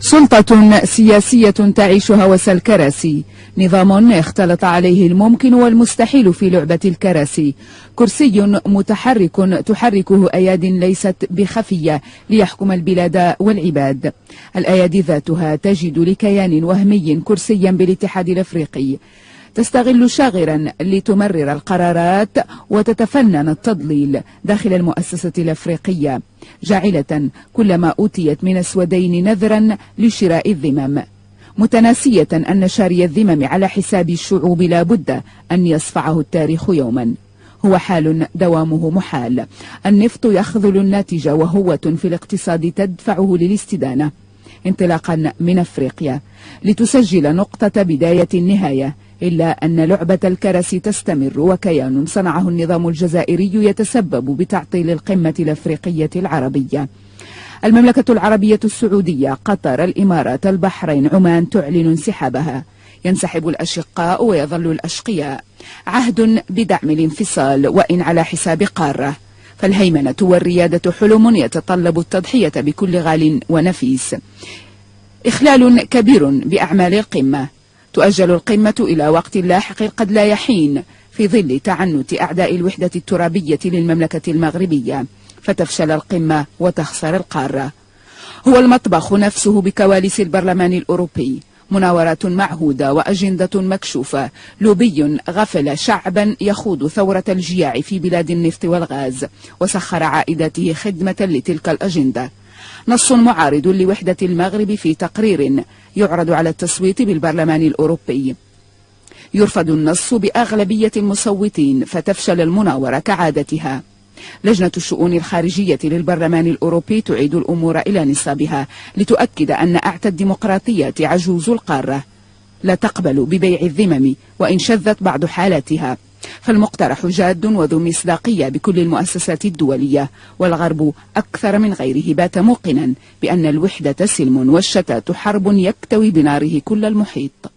سلطة سياسية تعيش هوس الكراسي، نظام اختلط عليه الممكن والمستحيل في لعبة الكراسي، كرسي متحرك تحركه أياد ليست بخفية ليحكم البلاد والعباد. الأيادي ذاتها تجد لكيان وهمي كرسيا بالاتحاد الأفريقي، تستغل شاغرا لتمرر القرارات وتتفنن التضليل داخل المؤسسة الأفريقية، جاعلة كل ما أوتيت من اسودين نذرا لشراء الذمم، متناسية أن شاري الذمم على حساب الشعوب لا بد أن يصفعه التاريخ يوما. هو حال دوامه محال. النفط يخذل الناتج وهوة في الاقتصاد تدفعه للاستدانة، انطلاقا من أفريقيا لتسجل نقطة بداية النهاية. إلا أن لعبة الكراسي تستمر، وكيان صنعه النظام الجزائري يتسبب بتعطيل القمة الأفريقية العربية. المملكة العربية السعودية، قطر، الإمارات، البحرين، عمان تعلن انسحابها. ينسحب الأشقاء ويظل الأشقياء. عهد بدعم الانفصال وإن على حساب قارة. فالهيمنة والريادة حلم يتطلب التضحية بكل غال ونفيس. إخلال كبير بأعمال القمة. تؤجل القمة إلى وقت لاحق قد لا يحين في ظل تعنت أعداء الوحدة الترابية للمملكة المغربية، فتفشل القمة وتخسر القارة. هو المطبخ نفسه بكواليس البرلمان الأوروبي، مناورات معهودة وأجندة مكشوفة، لوبي غفل شعبا يخوض ثورة الجياع في بلاد النفط والغاز وسخر عائداته خدمة لتلك الأجندة. نص معارض لوحدة المغرب في تقرير يعرض على التصويت بالبرلمان الأوروبي. يرفض النص بأغلبية المصوتين فتفشل المناورة كعادتها. لجنة الشؤون الخارجية للبرلمان الأوروبي تعيد الأمور إلى نصابها لتؤكد أن أعتى الديمقراطيات عجوز القارة لا تقبل ببيع الذمم وإن شذت بعض حالاتها. فالمقترح جاد وذو مصداقية بكل المؤسسات الدولية، والغرب أكثر من غيره بات موقنا بأن الوحدة سلم والشتات حرب يكتوي بناره كل المحيط.